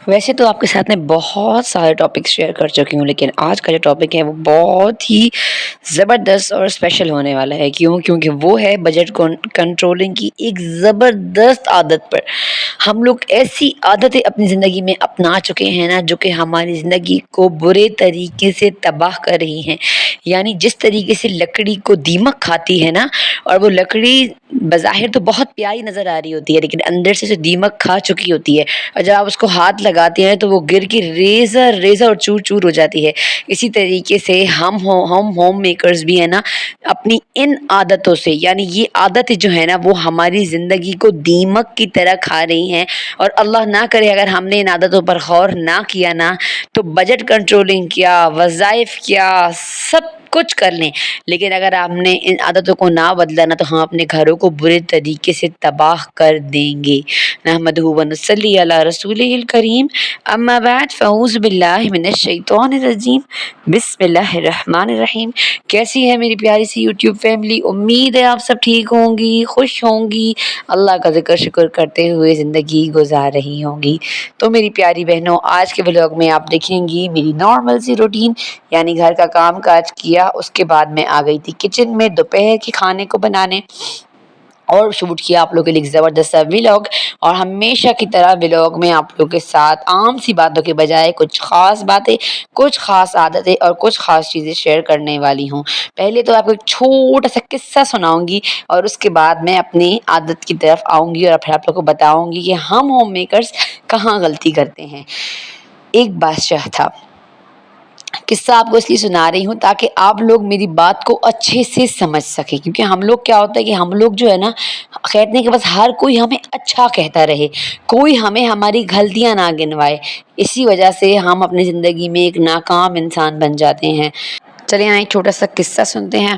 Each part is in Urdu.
ویسے تو آپ کے ساتھ میں بہت سارے ٹاپکس شیئر کر چکی ہوں، لیکن آج کا جو ٹاپک ہے وہ بہت ہی زبردست اور اسپیشل ہونے والا ہے۔ کیونکہ وہ ہے بجٹ کنٹرولنگ کی ایک زبردست عادت پر۔ ہم لوگ ایسی عادتیں اپنی زندگی میں اپنا چکے ہیں نا، جو کہ ہماری زندگی کو برے طریقے سے تباہ کر رہی ہیں۔ یعنی جس طریقے سے لکڑی کو دیمک کھاتی ہے نا، اور وہ لکڑی بظاہر تو بہت پیاری نظر آ رہی ہوتی ہے، لیکن اندر سے دیمک کھا چکی ہوتی ہے، اور جب آپ اس کو ہاتھ لگاتے ہیں تو وہ گر کے ریزہ اور چور چور ہو جاتی ہے۔ اسی طریقے سے ہم ہوم میکرز بھی ہیں نا، اپنی ان عادتوں سے، یعنی یہ عادتیں جو ہے نا وہ ہماری زندگی کو دیمک کی طرح کھا رہی ہیں۔ اور اللہ نہ کرے اگر ہم نے ان عادتوں پر غور نہ کیا نا، تو بجٹ کنٹرولنگ کیا، وظائف کیا، سب کچھ کر لیں، لیکن اگر آپ نے ان عادتوں کو نہ بدلا نا، تو ہم اپنے گھروں کو برے طریقے سے تباہ کر دیں گے۔ نحمدہ و نصلی علی رسولہ الکریم، اما بعد فاعوذ باللہ من الشیطان الرجیم، بسم اللہ الرحمن الرحیم۔ کیسی ہے میری پیاری سی یوٹیوب فیملی؟ امید ہے آپ سب ٹھیک ہوں گی، خوش ہوں گی، اللہ کا ذکر شکر کرتے ہوئے زندگی گزار رہی ہوں گی۔ تو میری پیاری بہنوں، آج کے ولاگ میں آپ دیکھیں گی میری نارمل سی روٹین، یعنی گھر کا کام کاج کیا، اس کے بعد میں آ گئی تھی کچن میں دوپہر کے کھانے کو بنانے، اور شوٹ کیا آپ لوگوں کے لیے ایک زبردست سا ولاگ۔ اور ہمیشہ کی طرح ولاگ میں آپ لوگوں کے ساتھ عام سی باتوں کے بجائے کچھ خاص باتیں، کچھ خاص عادتیں اور کچھ خاص چیزیں شیئر کرنے والی ہوں۔ پہلے تو آپ کو ایک چھوٹا سا قصہ سناؤں گی، اور اس کے بعد میں اپنی عادت کی طرف آؤں گی، اور پھر آپ لوگوں کو بتاؤں گی کہ ہم ہوم میکرز کہاں غلطی کرتے ہیں۔ ایک بادشاہ تھا۔ قصہ آپ کو اس لیے سنا رہی ہوں تاکہ آپ لوگ میری بات کو اچھے سے سمجھ سکیں، کیونکہ ہم لوگ کیا ہوتا ہے کہ ہم لوگ جو ہے نا، کہتے ہیں کہ بس ہر کوئی ہمیں اچھا کہتا رہے، کوئی ہمیں ہماری غلطیاں نہ گنوائے، اسی وجہ سے ہم اپنی زندگی میں ایک ناکام انسان بن جاتے ہیں۔ چلیں ایک چھوٹا سا قصہ سنتے ہیں۔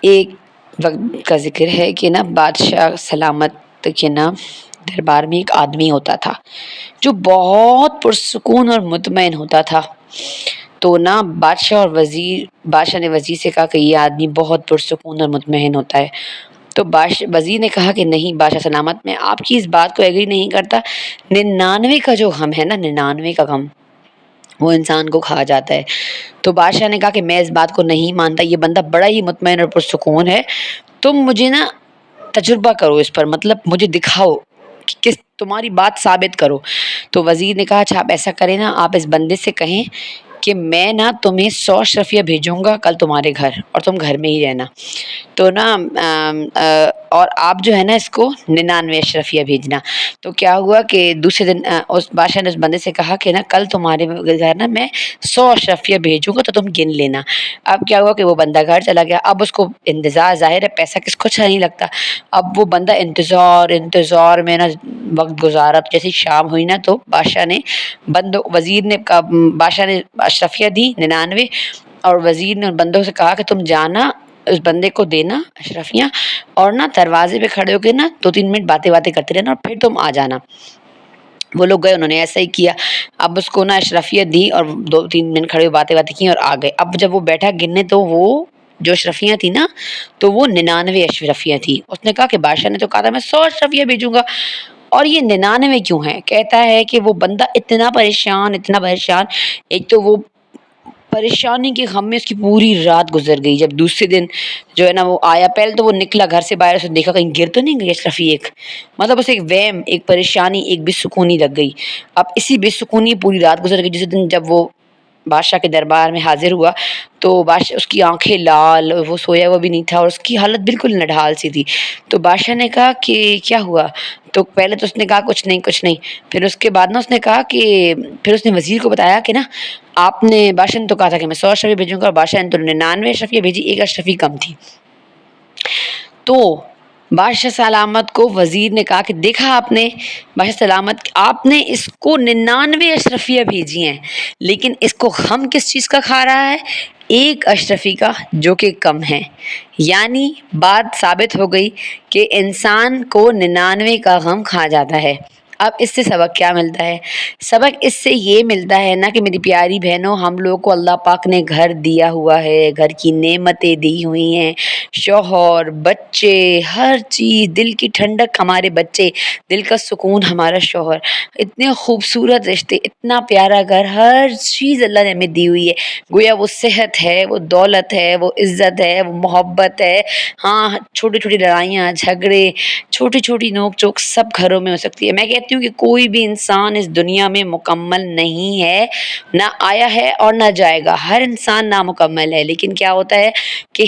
ایک وقت کا ذکر ہے کہ نا بادشاہ سلامت کے نا دربار میں ایک آدمی ہوتا تھا جو بہت پرسکون اور مطمئن ہوتا تھا۔ تو نا بادشاہ نے وزیر سے کہا کہ یہ آدمی بہت پرسکون اور مطمئن ہوتا ہے۔ تو وزیر نے کہا کہ نہیں بادشاہ سلامت، میں آپ کی اس بات کو ایگری نہیں کرتا۔ 99 کا جو غم ہے نا، 99 کا غم وہ انسان کو کھا جاتا ہے۔ تو بادشاہ نے کہا کہ میں اس بات کو نہیں مانتا، یہ بندہ بڑا ہی مطمئن اور پرسکون ہے، تم مجھے نا تجربہ کرو اس پر، مطلب مجھے دکھاؤ کہ کس تمہاری بات ثابت کرو۔ تو وزیر نے کہا اچھا آپ ایسا کریں نا، آپ اس بندے سے کہیں کہ میں نا تمہیں 100 اشرفیہ بھیجوں گا کل تمہارے گھر، اور تم گھر میں ہی رہنا۔ تو نا اور آپ جو ہے نا اس کو 99 اشرفیہ بھیجنا۔ تو کیا ہوا کہ دوسرے دن اس بادشاہ نے اس بندے سے کہا کہ نا کل تمہارے گھر نا میں 100 اشرفیہ بھیجوں گا، تو تم گن لینا۔ اب کیا ہوا کہ وہ بندہ گھر چلا گیا۔ اب اس کو انتظار، ظاہر ہے پیسہ کس کو اچھا نہیں لگتا۔ اب وہ بندہ انتظار میں نا وقت گزارا، تو جیسے شام ہوئی نا تو بادشاہ نے اشرفیہ دی 99، اور وزیر نے بندوں سے کہا کہ تم جانا اس بندے کو دینا اشرفیاں، اور نا دروازے پہ کھڑے ہو کے نا 2-3 منٹ باتیں کرتے رہنا، اور پھر تم آ جانا۔ وہ لوگ گئے، انہوں نے ایسا ہی کیا۔ اب اس کو نا اشرفیہ دی، اور 2-3 منٹ کھڑے ہوئے باتیں کی اور آ گئے۔ اب جب وہ بیٹھا گننے، تو وہ جو اشرفیاں تھی نا، تو وہ 99 اشرفیاں تھی۔ اس نے کہا کہ بادشاہ نے تو کہا تھا میں 100 اشرفیہ بھیجوں گا، اور یہ 99 کیوں ہے؟ کہتا ہے کہ وہ بندہ اتنا پریشان، ایک تو وہ پریشانی کے غم میں اس کی پوری رات گزر گئی۔ جب دوسرے دن جو ہے نا وہ آیا، پہلے تو وہ نکلا گھر سے باہر، اس نے دیکھا کہیں گر تو نہیں گئی اشرفی ایک، مطلب اسے ایک وہم، ایک پریشانی، ایک بے سکونی لگ گئی۔ اب اسی بے سکونی پوری رات گزر گئی۔ جس دن جب وہ بادشاہ کے دربار میں حاضر ہوا، تو بادشاہ اس کی آنکھیں لال، وہ سویا ہوا بھی نہیں تھا، اور اس کی حالت بالکل نڈھال سی تھی۔ تو بادشاہ نے کہا کہ کیا ہوا؟ تو پہلے تو اس نے کہا کچھ نہیں۔ پھر اس کے بعد نا اس نے کہا کہ پھر اس نے وزیر کو بتایا کہ نا آپ نے، بادشاہ نے تو کہا تھا کہ میں 100 اشرفیہ بھیجوں گا، اور بادشاہ نے تو 99 اشرفیہ بھیجی، ایک اشرفی کم تھی۔ تو بادشاہ سلامت کو وزیر نے کہا کہ دیکھا آپ نے بادشاہ سلامت، آپ نے اس کو 99 اشرفیہ بھیجی ہیں، لیکن اس کو غم کس چیز کا کھا رہا ہے؟ ایک اشرفی کا، جو کہ کم ہے۔ یعنی بات ثابت ہو گئی کہ انسان کو 99 کا غم کھا جاتا ہے۔ اب اس سے سبق کیا ملتا ہے؟ سبق اس سے یہ ملتا ہے نا کہ میری پیاری بہنوں، ہم لوگ کو اللہ پاک نے گھر دیا ہوا ہے، گھر کی نعمتیں دی ہوئی ہیں، شوہر، بچے، ہر چیز، دل کی ٹھنڈک ہمارے بچے، دل کا سکون ہمارا شوہر، اتنے خوبصورت رشتے، اتنا پیارا گھر، ہر چیز اللہ نے ہمیں دی ہوئی ہے۔ گویا وہ صحت ہے، وہ دولت ہے، وہ عزت ہے، وہ محبت ہے۔ ہاں، چھوٹی چھوٹی لڑائیاں، جھگڑے، چھوٹی چھوٹی نوک چوک سب گھروں میں ہو سکتی ہے۔ میں کہتی ہوں کہ کوئی بھی انسان اس دنیا میں مکمل نہیں ہے، نہ آیا ہے اور نہ جائے گا، ہر انسان نامکمل ہے، لیکن کیا ہوتا ہے کہ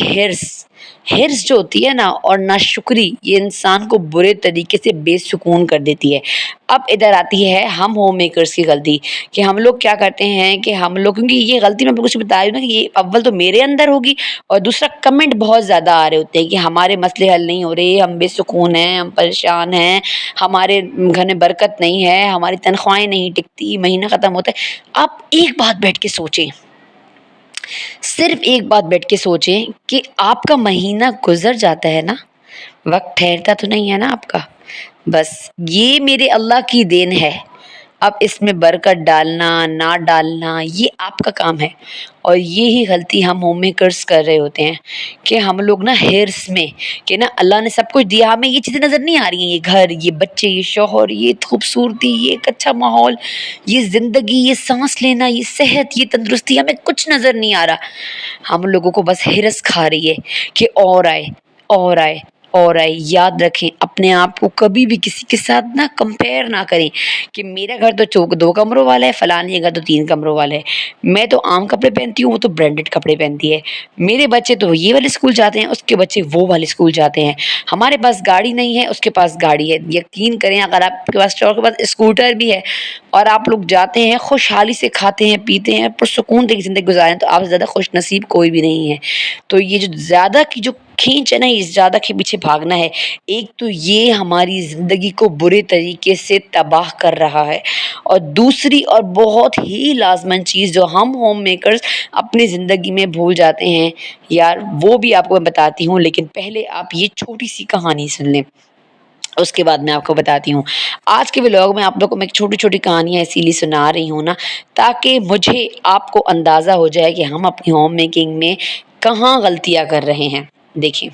ہرس جو ہوتی ہے نا، اور ناشکری، یہ انسان کو برے طریقے سے بے سکون کر دیتی ہے۔ اب ادھر آتی ہے ہم ہوم میکرز کی غلطی، کہ ہم لوگ کیا کرتے ہیں کہ ہم لوگ، کیونکہ یہ غلطی میں آپ کو کچھ بتا رہی ہوں نا، کہ یہ اول تو میرے اندر ہوگی، اور دوسرا کمنٹ بہت زیادہ آ رہے ہوتے ہیں کہ ہمارے مسئلے حل نہیں ہو رہے، ہم بے سکون ہیں، ہم پریشان ہیں، ہمارے گھر میں برکت نہیں ہے، ہماری تنخواہیں نہیں ٹکتی، مہینہ ختم ہوتا ہے۔ آپ ایک بات بیٹھ کے سوچیں، صرف ایک بات بیٹھ کے سوچیں کہ آپ کا مہینہ گزر جاتا ہے نا، وقت ٹھہرتا تو نہیں ہے نا آپ کا، بس یہ میرے اللہ کی دین ہے۔ اب اس میں برکت ڈالنا نہ ڈالنا یہ آپ کا کام ہے، اور یہی غلطی ہم ہوم میکرز کر رہے ہوتے ہیں کہ ہم لوگ نا ہرس میں، کہ نا اللہ نے سب کچھ دیا، ہمیں یہ چیزیں نظر نہیں آ رہی ہیں، یہ گھر، یہ بچے، یہ شوہر، یہ خوبصورتی، یہ ایک اچھا ماحول، یہ زندگی، یہ سانس لینا، یہ صحت، یہ تندرستی، ہمیں کچھ نظر نہیں آ رہا۔ ہم لوگوں کو بس ہرس کھا رہی ہے کہ اور آئے، اور آئے، اور آئے۔ یاد رکھیں، اپنے آپ کو کبھی بھی کسی کے ساتھ نہ کمپیئر نہ کریں کہ میرا گھر تو چوک 2 کمروں والا ہے، فلانے کا تو 3 کمروں والا ہے، میں تو عام کپڑے پہنتی ہوں، وہ تو برانڈڈ کپڑے پہنتی ہے، میرے بچے تو یہ والے اسکول جاتے ہیں، اس کے بچے وہ والے اسکول جاتے ہیں، ہمارے پاس گاڑی نہیں ہے، اس کے پاس گاڑی ہے۔ یقین کریں، اگر آپ کے پاس شوہر کے پاس اسکوٹر بھی ہے اور آپ لوگ جاتے ہیں، خوشحالی سے کھاتے ہیں، پیتے ہیں، پرسکون کی زندگی گزاریں، تو آپ سے زیادہ خوش نصیب کوئی بھی نہیں ہے۔ تو یہ جو زیادہ کی جو کھینچ ہے نا، یہ زیادہ کے پیچھے بھاگنا ہے، ایک تو یہ ہماری زندگی کو برے طریقے سے تباہ کر رہا ہے، اور دوسری اور بہت ہی لازمن چیز جو ہم ہوم میکرز اپنی زندگی میں بھول جاتے ہیں یار، وہ بھی آپ کو میں بتاتی ہوں، لیکن پہلے آپ یہ چھوٹی سی کہانی سن لیں، اس کے بعد میں آپ کو بتاتی ہوں۔ آج کے ولاگ میں آپ لوگوں کو میں چھوٹی چھوٹی کہانیاں اسی لیے سنا رہی ہوں نا، تاکہ مجھے آپ کو اندازہ ہو جائے کہ ہم اپنی ہوم میکنگ میں کہاں غلطیاں کر رہے ہیں۔ دیکھیں،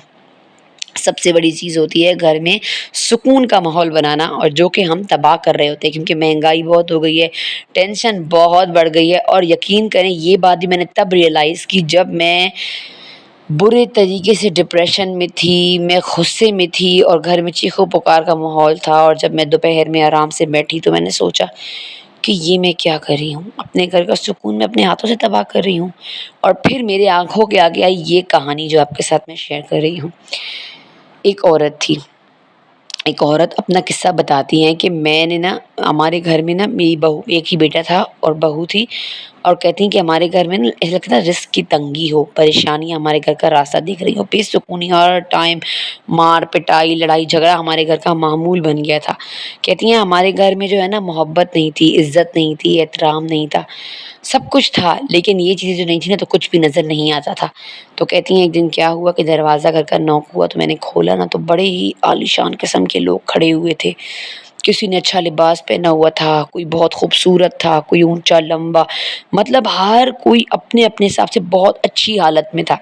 سب سے بڑی چیز ہوتی ہے گھر میں سکون کا ماحول بنانا، اور جو کہ ہم تباہ کر رہے ہوتے ہیں، کیونکہ مہنگائی بہت ہو گئی ہے، ٹینشن بہت بڑھ گئی ہے، اور یقین کریں یہ بات بھی میں نے تب ریئلائز کی جب میں برے طریقے سے ڈپریشن میں تھی، میں غصے میں تھی، اور گھر میں چیخو پکار کا ماحول تھا، اور جب میں دوپہر میں آرام سے بیٹھی تو میں نے سوچا کہ یہ میں کیا کر رہی ہوں، اپنے گھر کا سکون میں اپنے ہاتھوں سے تباہ کر رہی ہوں۔ اور پھر میرے آنکھوں کے آگے آئی یہ کہانی جو آپ کے ساتھ میں شیئر کر رہی ہوں۔ ایک عورت تھی، ایک عورت اپنا قصہ بتاتی ہیں کہ میں نے نا، ہمارے گھر میں نا میری بہو، ایک ہی بیٹا تھا اور بہو تھی، اور کہتی ہیں کہ ہمارے گھر میں نا ایسا لگتا ہے رزق کی تنگی ہو، پریشانیاں ہمارے گھر کا راستہ دکھ رہی ہو، بے سکونی، ہر ٹائم مار پٹائی، لڑائی جھگڑا ہمارے گھر کا معمول بن گیا تھا۔ کہتی ہیں ہمارے گھر میں جو ہے نا محبت نہیں تھی، عزت نہیں تھی، احترام نہیں تھا، سب کچھ تھا، لیکن یہ چیزیں جو نہیں تھی نا تو کچھ بھی نظر نہیں آتا تھا۔ تو کہتی ہیں ایک دن کیا ہوا کہ دروازہ گھر کا نوک ہوا، تو میں نے کھولا نا تو بڑے ہی عالیشان قسم کے لوگ کھڑے ہوئے تھے، کسی نے اچھا لباس پہنا ہوا تھا، کوئی بہت خوبصورت تھا، کوئی اونچا لمبا، مطلب ہر کوئی اپنے اپنے حساب سے بہت اچھی حالت میں تھا۔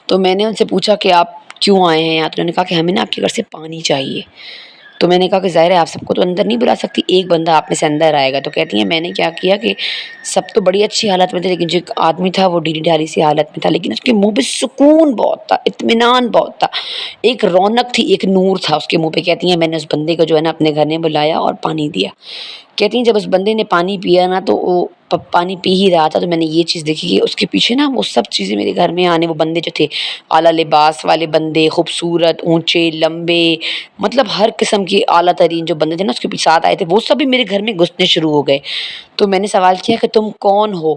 تو میں نے ان سے پوچھا کہ آپ کیوں آئے ہیں یہاں؟ تو انہوں نے کہا کہ ہمیں نا آپ کے گھر سے پانی چاہیے۔ تو میں نے کہا کہ ظاہر ہے آپ سب کو تو اندر نہیں بلا سکتی، ایک بندہ آپ میں سے اندر آئے گا۔ تو کہتی ہیں میں نے کیا کیا کہ سب تو بڑی اچھی حالت میں تھے، لیکن جو ایک آدمی تھا وہ ڈھیلی ڈھالی سی حالت میں تھا، لیکن اس کے منہ پہ سکون بہت تھا، اطمینان بہت تھا، ایک رونق تھی، ایک نور تھا اس کے منہ پہ۔ کہتی ہیں میں نے اس بندے کو جو ہے نا اپنے گھر میں بلایا اور پانی دیا۔ کہتی ہیں جب اس بندے نے پانی پیا نا تو وہ پانی پی ہی رہا تھا، تو میں نے یہ چیز دیکھی کہ اس کے پیچھے نا وہ سب چیزیں میرے گھر میں آنے، وہ بندے جو تھے، اعلیٰ لباس والے بندے، خوبصورت، اونچے لمبے، مطلب ہر قسم کے اعلیٰ ترین جو بندے تھے نا اس کے ساتھ آئے تھے، وہ سب بھی میرے گھر میں گھسنے شروع ہو گئے۔ تو میں نے سوال کیا کہ تم کون ہو؟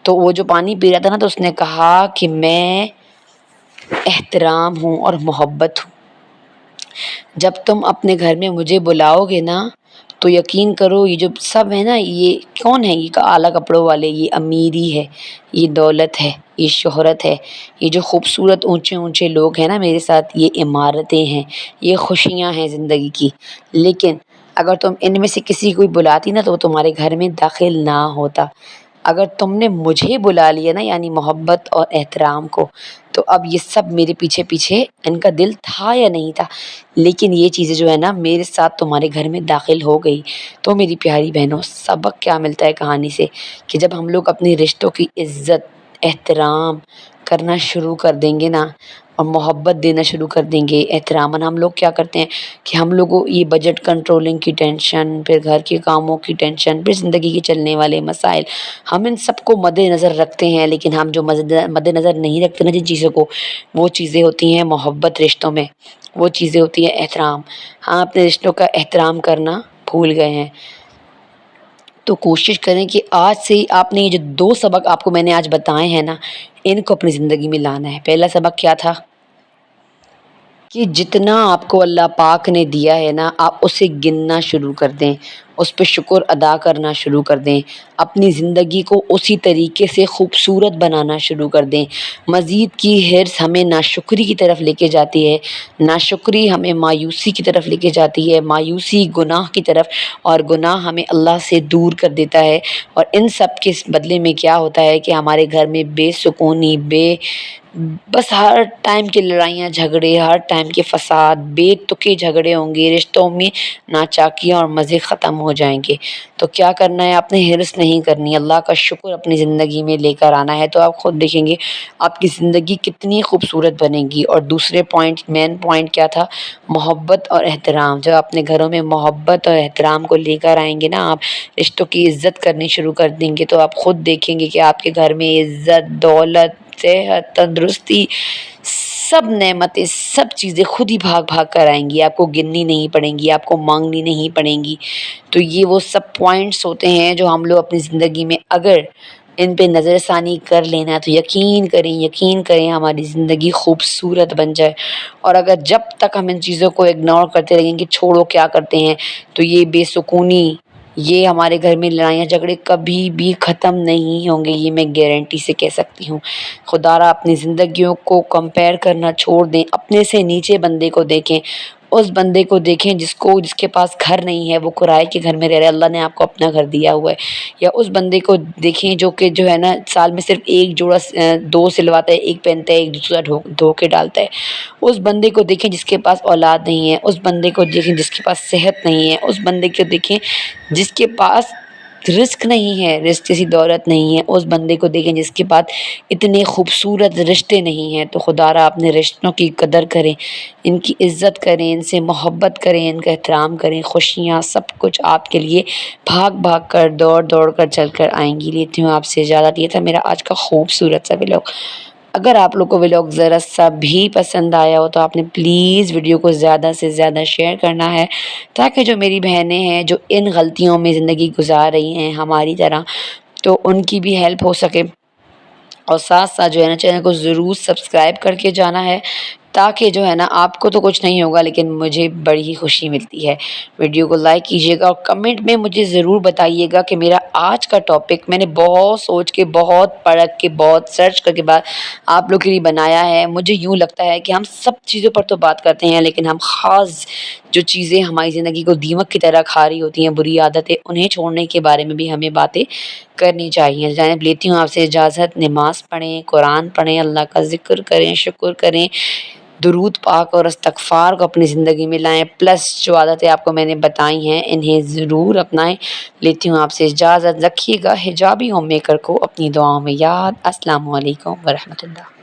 تو وہ جو پانی پی رہا تھا نا تو اس نے کہا کہ میں احترام ہوں اور محبت ہوں، جب تم اپنے گھر میں مجھے بلاؤ گے نا تو یقین کرو یہ جو سب ہے نا، یہ کون ہے؟ یہ اعلیٰ کپڑوں والے، یہ امیری ہے، یہ دولت ہے، یہ شہرت ہے، یہ جو خوبصورت اونچے اونچے لوگ ہیں نا میرے ساتھ، یہ عمارتیں ہیں، یہ خوشیاں ہیں زندگی کی، لیکن اگر تم ان میں سے کسی کو بلاتی نا تو وہ تمہارے گھر میں داخل نہ ہوتا۔ اگر تم نے مجھے بلا لیا نا یعنی محبت اور احترام کو، تو اب یہ سب میرے پیچھے پیچھے ان کا دل تھا یا نہیں تھا، لیکن یہ چیزیں جو ہے نا میرے ساتھ تمہارے گھر میں داخل ہو گئی۔ تو میری پیاری بہنوں، سبق کیا ملتا ہے کہانی سے کہ جب ہم لوگ اپنے رشتوں کی عزت، احترام کرنا شروع کر دیں گے نا اور محبت دینا شروع کر دیں گے، احترام، ہم لوگ کیا کرتے ہیں کہ ہم لوگوں یہ بجٹ کنٹرولنگ کی ٹینشن، پھر گھر کے کاموں کی ٹینشن، پھر زندگی کے چلنے والے مسائل، ہم ان سب کو مد نظر رکھتے ہیں، لیکن ہم جو مد نظر نہیں رکھتے نا جن چیزوں کو، وہ چیزیں ہوتی ہیں محبت رشتوں میں، وہ چیزیں ہوتی ہیں احترام۔ ہم اپنے رشتوں کا احترام کرنا بھول گئے ہیں۔ تو کوشش کریں کہ آج سے ہی آپ نے یہ جو 2 سبق آپ کو میں نے آج بتائے ہیں نا، ان کو اپنی زندگی میں لانا ہے۔ پہلا سبق کیا تھا کہ جتنا آپ کو اللہ پاک نے دیا ہے نا، آپ اسے گننا شروع کر دیں، اس پہ شکر ادا کرنا شروع کر دیں، اپنی زندگی کو اسی طریقے سے خوبصورت بنانا شروع کر دیں۔ مزید کی حرص ہمیں ناشکری کی طرف لے کے جاتی ہے، ناشکری ہمیں مایوسی کی طرف لے کے جاتی ہے، مایوسی گناہ کی طرف، اور گناہ ہمیں اللہ سے دور کر دیتا ہے۔ اور ان سب کے بدلے میں کیا ہوتا ہے کہ ہمارے گھر میں بے سکونی، بس ہر ٹائم کی لڑائیاں جھگڑے، ہر ٹائم کے فساد، بے تکے جھگڑے ہوں گے، رشتوں میں ناچاکیاں اور مزے ختم ہو جائیں گے۔ تو کیا کرنا ہے؟ آپ نے حرص نہیں کرنی، اللہ کا شکر اپنی زندگی میں لے کر آنا ہے، تو آپ خود دیکھیں گے آپ کی زندگی کتنی خوبصورت بنے گی۔ اور دوسرے مین پوائنٹ کیا تھا؟ محبت اور احترام۔ جب اپنے گھروں میں محبت اور احترام کو لے کر آئیں گے نا، آپ رشتوں کی عزت کرنی شروع کر دیں گے، تو آپ خود دیکھیں گے کہ آپ کے گھر میں عزت، دولت، صحت، تندرستی، سب نعمتیں، سب چیزیں خود ہی بھاگ بھاگ کر آئیں گی، آپ کو گننی نہیں پڑیں گی، آپ کو مانگنی نہیں پڑیں گی۔ تو یہ وہ سب پوائنٹس ہوتے ہیں جو ہم لوگ اپنی زندگی میں اگر ان پہ نظر ثانی کر لینا تو یقین کریں ہماری زندگی خوبصورت بن جائے۔ اور اگر جب تک ہم ان چیزوں کو اگنور کرتے رہیں گے، چھوڑو کیا کرتے ہیں، تو یہ بے سکونی، یہ ہمارے گھر میں لڑائیاں جھگڑے کبھی بھی ختم نہیں ہوں گے، یہ میں گارنٹی سے کہہ سکتی ہوں۔ خدا را اپنی زندگیوں کو کمپیئر کرنا چھوڑ دیں، اپنے سے نیچے بندے کو دیکھیں، اس بندے کو دیکھیں جس کے پاس گھر نہیں ہے، وہ کرائے کے گھر میں رہ رہا ہے، اللہ نے آپ کو اپنا گھر دیا ہوا ہے۔ یا اس بندے کو دیکھیں جو ہے نا سال میں صرف ایک جوڑا 2 سلواتا ہے، ایک پہنتا ہے، ایک دوسرا دھو کے ڈالتا ہے۔ اس بندے کو دیکھیں جس کے پاس اولاد نہیں ہے، اس بندے کو دیکھیں جس کے پاس صحت نہیں ہے، اس بندے کو دیکھیں جس کے پاس رزق نہیں ہے، رزق جیسی دولت نہیں ہے، اس بندے کو دیکھیں جس کے پاس اتنے خوبصورت رشتے نہیں ہیں۔ تو خدا را اپنے رشتوں کی قدر کریں، ان کی عزت کریں، ان سے محبت کریں، ان کا احترام کریں، خوشیاں سب کچھ آپ کے لیے بھاگ کر، دوڑ کر چل کر آئیں گی۔ لیتی ہوں آپ سے اجازت۔ یہ تھا میرا آج کا خوبصورت سا ولاگ۔ اگر آپ لوگ کو ولاگ ذرا سا بھی پسند آیا ہو تو آپ نے پلیز ویڈیو کو زیادہ سے زیادہ شیئر کرنا ہے، تاکہ جو میری بہنیں ہیں جو ان غلطیوں میں زندگی گزار رہی ہیں ہماری طرح، تو ان کی بھی ہیلپ ہو سکے۔ اور ساتھ ساتھ جو ہے نا چینل کو ضرور سبسکرائب کر کے جانا ہے، تاکہ جو ہے نا آپ کو تو کچھ نہیں ہوگا لیکن مجھے بڑی ہی خوشی ملتی ہے۔ ویڈیو کو لائک کیجیے گا اور کمنٹ میں مجھے ضرور بتائیے گا کہ میرا آج کا ٹاپک میں نے بہت سوچ کے، بہت پرکھ کے، بہت سرچ کر کے بعد آپ لوگ کے لیے بنایا ہے۔ مجھے یوں لگتا ہے کہ ہم سب چیزوں پر تو بات کرتے ہیں، لیکن ہم خاص جو چیزیں ہماری زندگی کو دیمک کی طرح کھا رہی ہوتی ہیں، بری عادتیں، انہیں چھوڑنے کے بارے میں بھی ہمیں باتیں کرنی چاہیے۔ جانب لیتی ہوں آپ سے اجازت۔ نماز پڑھیں، قرآن پڑھیں، اللہ کا ذکر کریں، شکر کریں، درود پاک اور استغفار کو اپنی زندگی میں لائیں، پلس جو عادتیں آپ کو میں نے بتائی ہیں انہیں ضرور اپنائیں۔ لیتی ہوں آپ سے اجازت۔ رکھیے گا حجابی ہوم میکر کو اپنی دعاؤں میں یاد۔ السلام علیکم ورحمۃ اللہ۔